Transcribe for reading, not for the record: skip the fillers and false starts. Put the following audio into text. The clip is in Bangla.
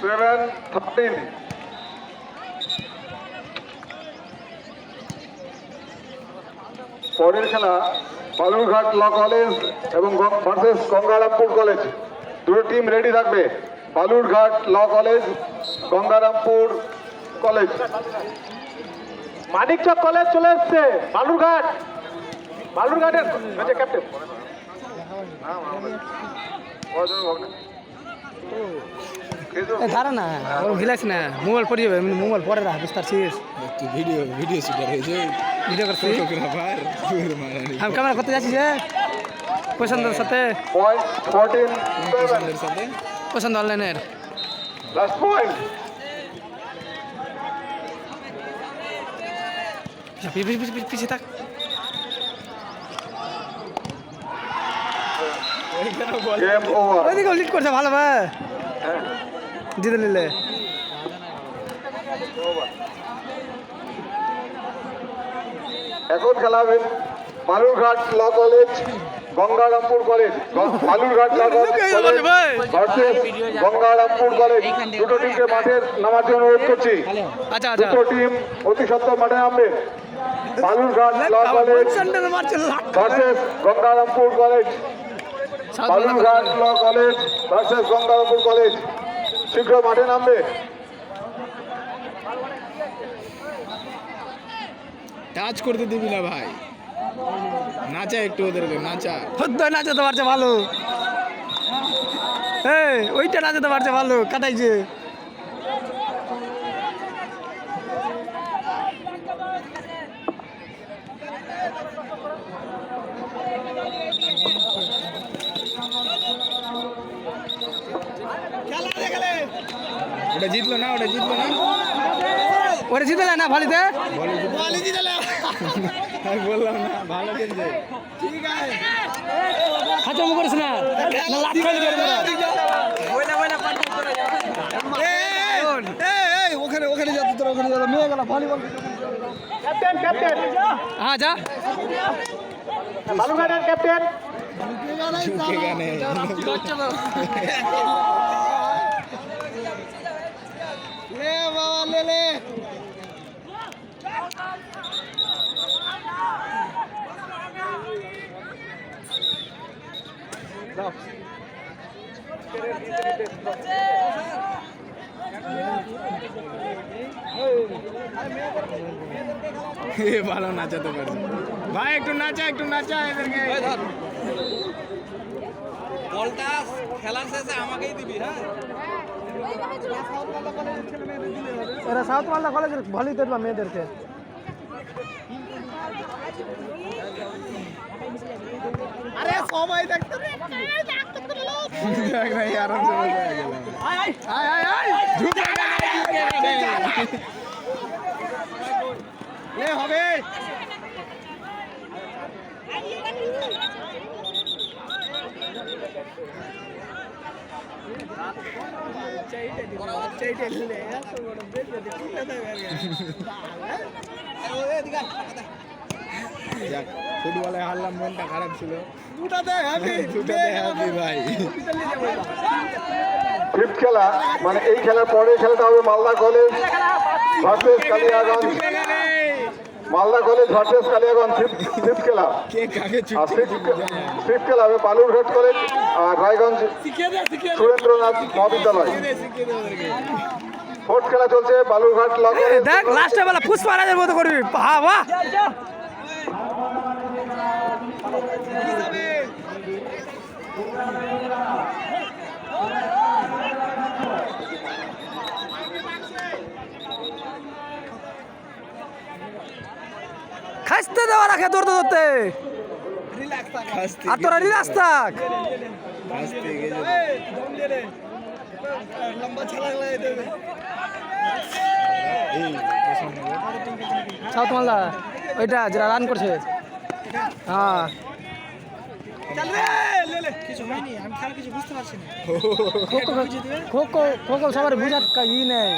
7-13। পরের খেলা বালুরঘাট ল কলেজ এবং ভার্সেস গঙ্গারামপুর কলেজ। দুটো টিম রেডি থাকবে। Balurghat law college, Gangarampur college. Manikchak college চলে এসছে। বালুরঘাটের ক্যাপ্টেন দাঁড়া না, ওর ভিলাস না, মোবাইল পড়ে যাবে, মোবাইল পরে রাখ বিস্তার শেষ। তুই ভিডিও শুটার হয়েছে, ভিডিও করছি, ফটোগ্রাফার আমি ক্যামেরা করতে যাচ্ছি যে পছন্দের সাথে, সাথে পছন্দ অনলাইনের লাস্ট পয়েন্ট। পিছিয়ে থাক। Game over. ওইদিকে লিড করছে ভালো ভাই, জিতে নিলে। এখন খেলা হবে Balurghat law college, Gangarampur college. Balurghat law college versus Gangarampur college. দুটো টিমকে মাঠে নামার জন্য অনুরোধ করছি। আচ্ছা আচ্ছা, দুটো টিম অতি সত্ত্বর মাঠে নামবে। Balurghat law college versus Gangarampur college. Balurghat law college versus Gangarampur college. শীঘ্র মাঠে নামবে। টাচ করতে দিবি না ভাই, নাচা একটু ওদেরকে, নাচা। নাচাতে পারছে ভালো, ওইটা নাচাতে পারছে ভালো, কাটাইছে। ওটা জিতলো না, ওটা জিতলো না, ওরে জিতলে না ভালিতে, আমি বললাম না ভালো খেলছে। খাচামু করিস না, লাখ খাইলে বের করা। ওখানে ওখানে যাতে তোরা, ওখানে যাতে মেয়ে গেল ভলিবল। ক্যাপ্টেন হ্যাঁ যা, বালুরঘাটের ক্যাপ্টেন এখানে লে বাবা লে লে। ভালো নাচাতে পারছে ভাই, একটু নাচা, একটু নাচা এদেরকে। বলটা খেলার শেষে আমাকেই দিবি। হ্যাঁ, এরা সাউথ মালদা কলেজের ভলি দেখলাম মেয়েদেরকে। আরে সবাই দেখতে আরামসে মজা হয়ে গেল। হবে। ফুটবলে হারলাম, মনটা খারাপ ছিল। দুটাতে হ্যাপি ভাই। ফিফথ খেলা, মানে এই খেলার পরে খেলাটা হবে Malda college versus Kaliaganj. Malda college versus Kaliaganj fifth খেলা। কে কাকে আর ফিফথ খেলা হবে বালুরঘাট কলেজ আর রায়গঞ্জ সুরেন্দ্রনাথ মহাবিদ্যালয়। ফোর্থ খেলা চলছে বালুরঘাট ল কলেজ। দেখ লাস্টে বেলা পুষ্পারাজের মতো করবি, বাহ বাহ। খাসতে দেওয়া রাখে দৌড়তে দৌড়তে, আর তোরা রিলাক্স থাক। সাউথ মালদা ওইটা যারা রান করছে। হ্যাঁ খো খো সবার বুঝার ই নেই।